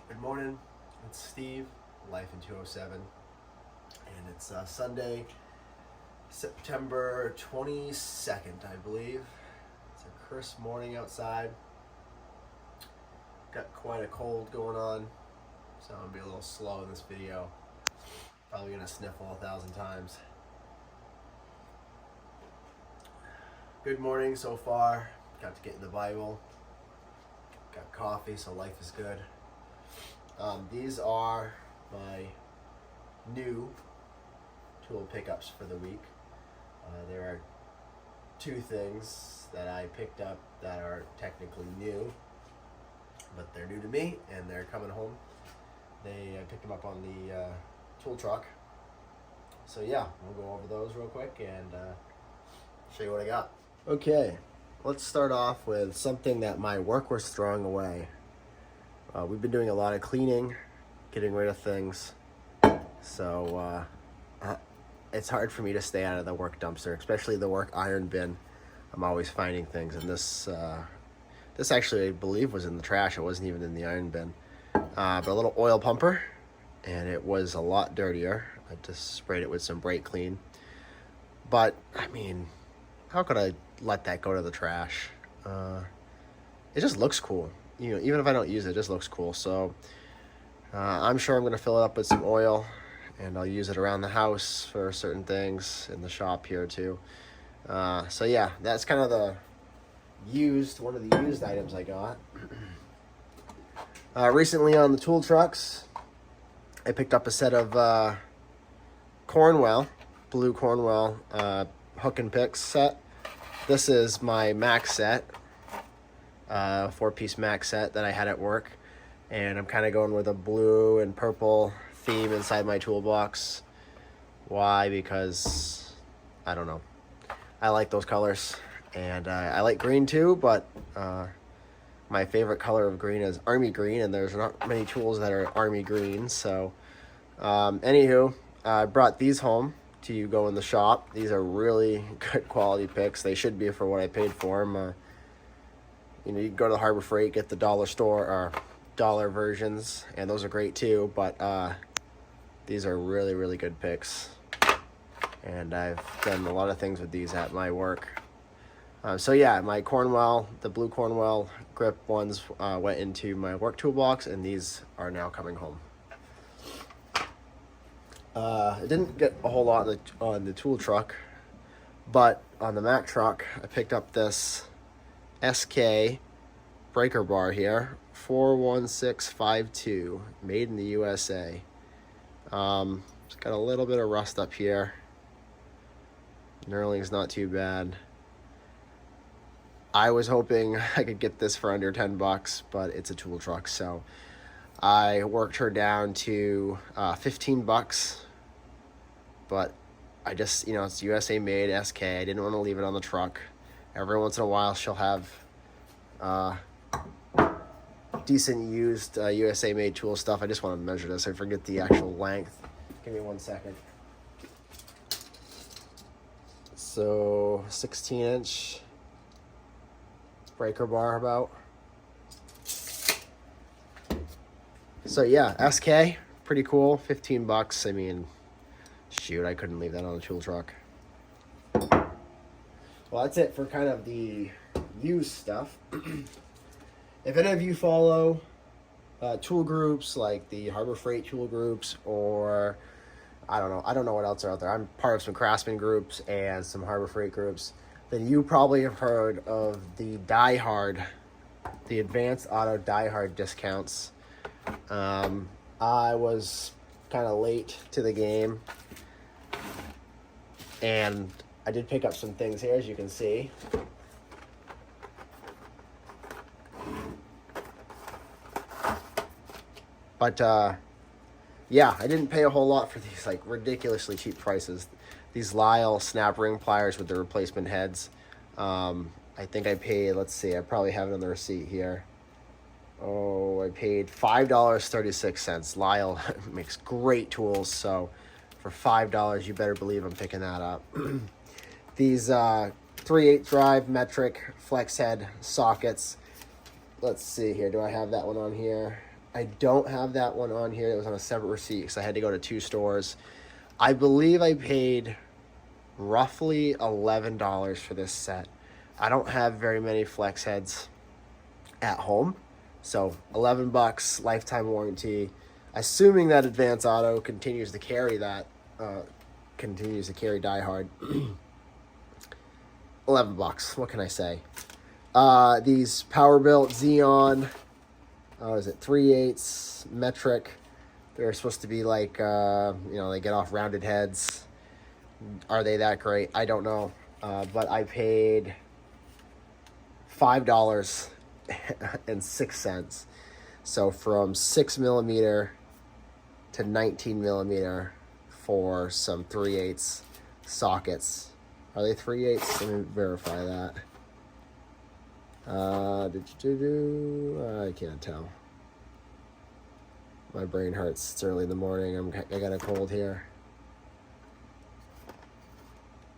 Good morning, it's Steve, Life in 207, and it's Sunday, September 22nd, I believe. It's a crisp morning outside. Got quite a cold going on, so I'm going to be a little slow in this video. Probably going to sniffle 1,000 times. Good morning so far. Got to get in the Bible. Got coffee, so life is good. These are my new tool pickups for the week. There are two things that I picked up that are technically new, but they're new to me and they're coming home. I picked them up on the tool truck. So yeah, we'll go over those real quick and show you what I got. Okay, let's start off with something that my work was throwing away. We've been doing a lot of cleaning, getting rid of things, so it's hard for me to stay out of the work dumpster, especially the work iron bin. I'm always finding things, and this actually, I believe, was in the trash. It wasn't even in the iron bin. But a little oil pumper, and it was a lot dirtier. I just sprayed it with some brake clean. But, I mean, how could I let that go to the trash? It just looks cool. You know, even if I don't use it, it just looks cool. So I'm sure I'm going to fill it up with some oil, and I'll use it around the house for certain things, in the shop here too. So yeah, that's kind of one of the used items I got. Recently on the tool trucks, I picked up a set of Cornwell, blue Cornwell hook and picks set. This is my max set. 4-piece max set that I had at work, and I'm kind of going with a blue and purple theme inside my toolbox. Why? Because I don't know, I like those colors, and I like green too, but my favorite color of green is army green, and there's not many tools that are army green. So anywho, I brought these home to go in the shop. These are really good quality picks. They should be for what I paid for them. You know, you can go to the Harbor Freight, get the dollar store or dollar versions, and those are great too, but these are really, really good picks. And I've done a lot of things with these at my work. So yeah, my Cornwell, the blue Cornwell grip ones went into my work toolbox, and these are now coming home. I didn't get a whole lot on the tool truck, but on the Mack truck, I picked up this SK breaker bar here, 41652, made in the USA. It's got a little bit of rust up here. Knurling's not too bad. I was hoping I could get this for under $10, but it's a tool truck, so I worked her down to $15. But I just, it's USA made, SK. I didn't want to leave it on the truck. Every once in a while, she'll have decent used USA made tool stuff. I just want to measure this. I forget the actual length. Give me 1 second. So 16-inch breaker bar about. So yeah, SK, pretty cool. $15. I mean, shoot, I couldn't leave that on the tool truck. Well, that's it for kind of the used stuff. If any of you follow tool groups like the Harbor Freight tool groups, or I don't know what else are out there. I'm part of some Craftsman groups and some Harbor Freight groups. Then you probably have heard of the Diehard, the Advanced Auto Diehard discounts. I was kind of late to the game, and I did pick up some things here, as you can see. But yeah, I didn't pay a whole lot for these like ridiculously cheap prices. These Lisle snap ring pliers with the replacement heads. I think I paid, let's see, I probably have it on the receipt here. Oh, I paid $5.36. Lisle makes great tools, so for $5, you better believe I'm picking that up. These 3/8 drive metric flex head sockets. Let's see here. Do I have that one on here? I don't have that one on here. It was on a separate receipt because I had to go to 2 stores. I believe I paid roughly $11 for this set. I don't have very many flex heads at home, so $11, lifetime warranty. Assuming that Advance Auto continues to carry that, Diehard. $11. What can I say? These Powerbuilt Xeon, is it 3/8 metric? They're supposed to be like, they get off rounded heads. Are they that great? I don't know. But I paid $5.06. So from 6mm to 19mm for some 3/8 sockets. Are they 3/8? Let me verify that. I can't tell. My brain hurts. It's early in the morning. I got a cold here.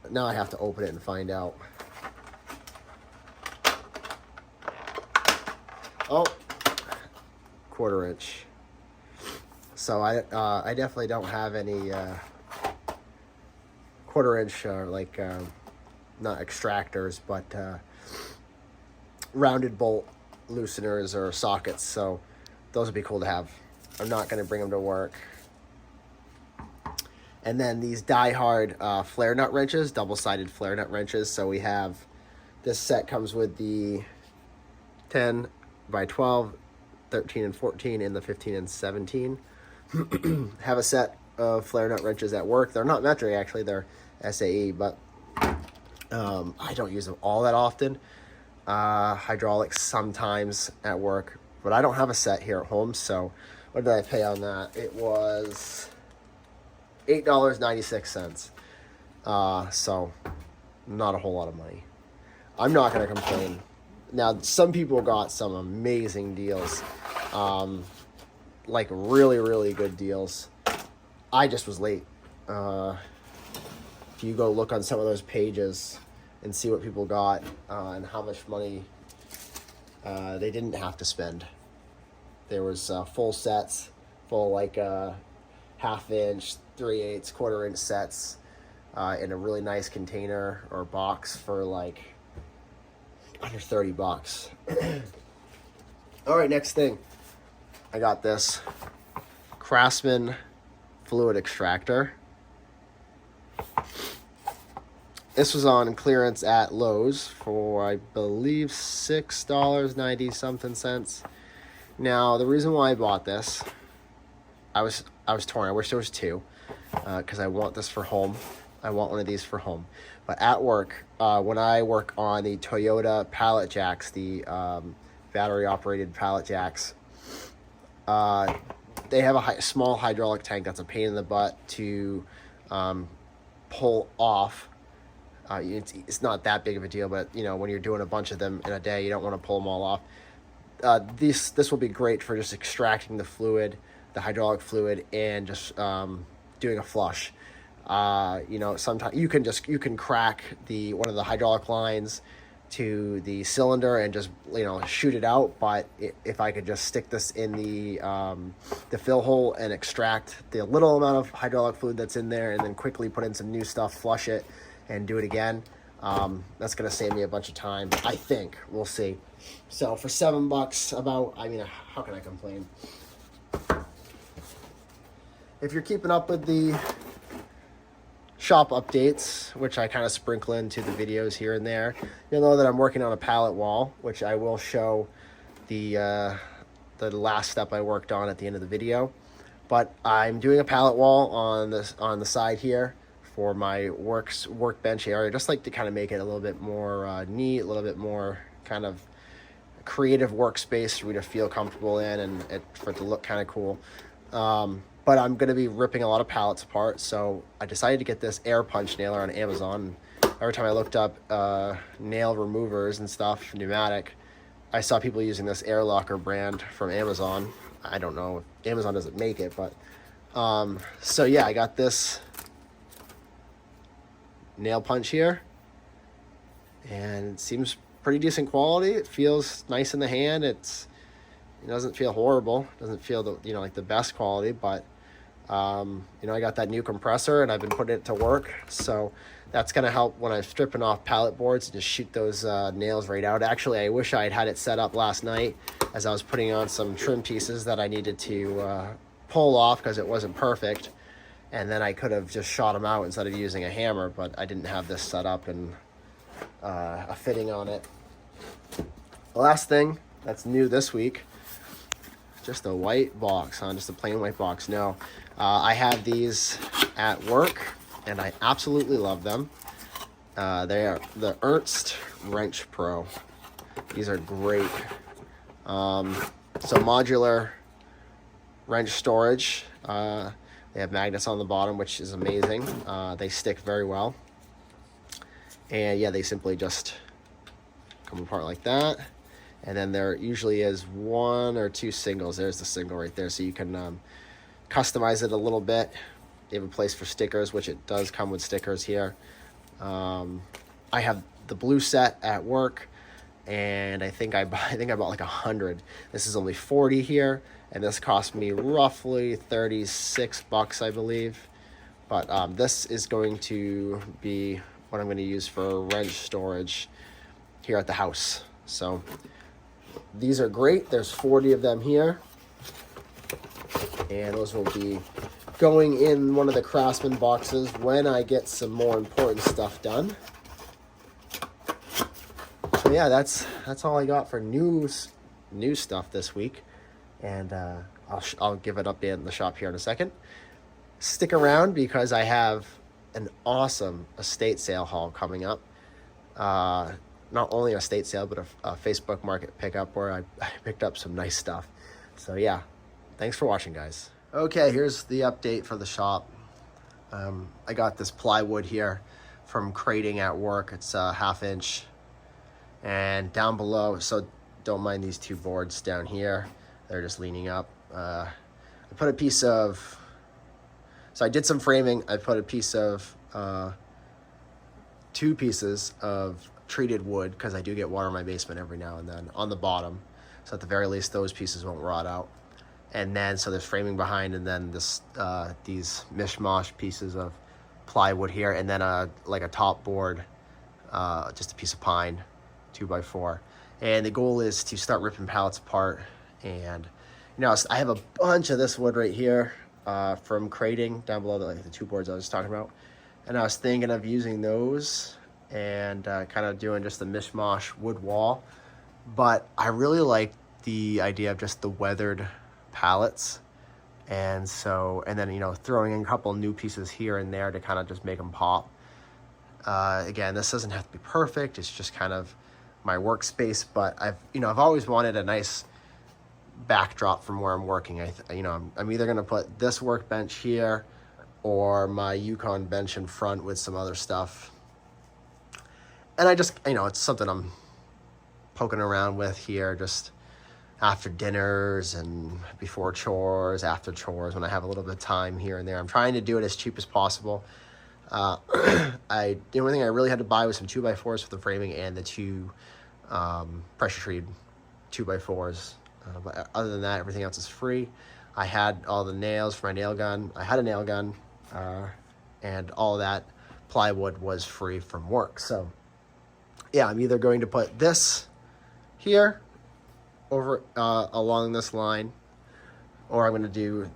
Now I have to open it and find out. Oh, 1/4 inch. So I definitely don't have any 1/4 inch not extractors, but rounded bolt looseners or sockets. So those would be cool to have. I'm not going to bring them to work. And then these Diehard flare nut wrenches, double-sided flare nut wrenches. So we have, this set comes with the 10 by 12, 13 and 14, and the 15 and 17. Have a set of flare nut wrenches at work. They're not metric, actually. They're SAE, but I don't use them all that often. Hydraulics sometimes at work, but I don't have a set here at home. So what did I pay on that? It was $8.96. So not a whole lot of money. I'm not going to complain. Now, some people got some amazing deals, like really, really good deals. I just was late. If you go look on some of those pages and see what people got and how much money they didn't have to spend. There was full sets, full half inch, 3/8, 1/4 inch sets in a really nice container or box for like under $30. All right, next thing. I got this Craftsman fluid extractor. This was on clearance at Lowe's for, I believe, $6.90 something cents. Now, the reason why I bought this, I was torn. I wish there was 2, because I want this for home. I want one of these for home. But at work, when I work on the Toyota pallet jacks, the battery-operated pallet jacks, they have a small hydraulic tank that's a pain in the butt to pull off. It's not that big of a deal, but when you're doing a bunch of them in a day, you don't want to pull them all off. This will be great for just extracting the fluid, the hydraulic fluid, and just doing a flush. Sometimes you can crack one of the hydraulic lines to the cylinder and just shoot it out. But if I could just stick this in the fill hole and extract the little amount of hydraulic fluid that's in there, and then quickly put in some new stuff, flush it, and do it again, that's gonna save me a bunch of time. I think we'll see. So for $7, how can I complain? If you're keeping up with the shop updates, which I kind of sprinkle into the videos here and there, you'll know that I'm working on a pallet wall, which I will show the last step I worked on at the end of the video. But I'm doing a pallet wall on the side here for my workbench area. Just like to kind of make it a little bit more neat, a little bit more kind of creative workspace for me to feel comfortable in, and for it to look kind of cool. But I'm going to be ripping a lot of pallets apart, so I decided to get this air punch nailer on Amazon. Every time I looked up nail removers and stuff, pneumatic, I saw people using this Air Locker brand from Amazon. I don't know if Amazon doesn't make it, but so yeah, I got this nail punch here, and it seems pretty decent quality. It feels nice in the hand. It's It doesn't feel horrible. It doesn't feel like the best quality, but I got that new compressor and I've been putting it to work. So that's going to help when I'm stripping off pallet boards and just shoot those nails right out. Actually, I wish I had it set up last night as I was putting on some trim pieces that I needed to pull off because it wasn't perfect. And then I could have just shot them out instead of using a hammer, but I didn't have this set up and a fitting on it. The last thing that's new this week, just a white box, just a plain white box. No, I have these at work and I absolutely love them. They are the Ernst Wrench Pro. These are great. So modular wrench storage. They have magnets on the bottom, which is amazing. They stick very well. And yeah, they simply just come apart like that. And then there usually is one or two singles. There's the single right there. So you can customize it a little bit. You have a place for stickers, which it does come with stickers here. I have the blue set at work, and I think I bought like 100. This is only 40 here, and this cost me roughly 36 bucks, I believe. But this is going to be what I'm going to use for wrench storage here at the house. So these are great. There's 40 of them here, and those will be going in one of the Craftsman boxes when I get some more important stuff done. So yeah, that's all I got for new stuff this week, and I'll give an update in the shop here in a second. Stick around because I have an awesome estate sale haul coming up. Not only a estate sale, but a Facebook Market pickup where I picked up some nice stuff. So yeah, thanks for watching, guys. Okay, here's the update for the shop. I got this plywood here from crating at work. It's a 1/2 inch. And down below, so don't mind these two boards down here. They're just leaning up. I put a piece of, so I did some framing. I put a piece of, 2 pieces of treated wood, because I do get water in my basement every now and then, on the bottom. So at the very least, those pieces won't rot out. And then, so there's framing behind, and then this these mishmash pieces of plywood here, and then like a top board, just a piece of pine, 2x4. And the goal is to start ripping pallets apart. And I have a bunch of this wood right here from crating down below, the 2 boards I was talking about. And I was thinking of using those and kind of doing just the mishmash wood wall. But I really like the idea of just the weathered pallets. And then, throwing in a couple new pieces here and there to kind of just make them pop. Again, this doesn't have to be perfect. It's just kind of my workspace, but I've always wanted a nice backdrop from where I'm working. I'm either going to put this workbench here or my Yukon bench in front with some other stuff. And I just, it's something I'm poking around with here, just after dinners and before chores, after chores, when I have a little bit of time here and there. I'm trying to do it as cheap as possible. The only thing I really had to buy was some 2x4s for the framing and the 2 pressure treated 2x4s. But other than that, everything else is free. I had all the nails for my nail gun. I had a nail gun, and all of that plywood was free from work. So yeah, I'm either going to put this here over along this line, or I'm going to do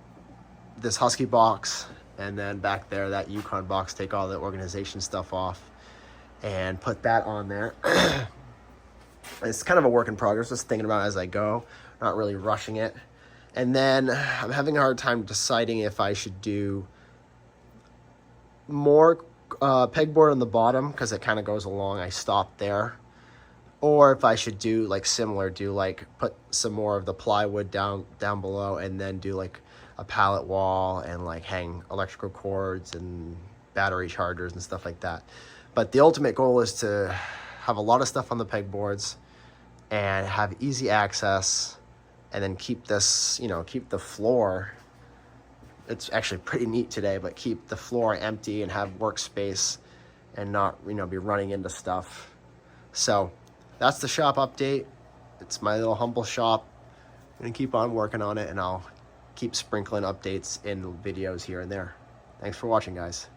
this Husky box, and then back there, that Yukon box, take all the organization stuff off and put that on there. It's kind of a work in progress, just thinking about it as I go, not really rushing it. And then I'm having a hard time deciding if I should do more pegboard on the bottom, because it kind of goes along. I stopped there. Or if I should do like similar, put some more of the plywood down below, and then do like a pallet wall and like hang electrical cords and battery chargers and stuff like that. But the ultimate goal is to have a lot of stuff on the pegboards and have easy access, and then keep this, keep the floor. It's actually pretty neat today, but keep the floor empty and have workspace and not, be running into stuff. So that's the shop update. It's my little humble shop. gonna keep on working on it, and I'll keep sprinkling updates in videos here and there. Thanks for watching, guys.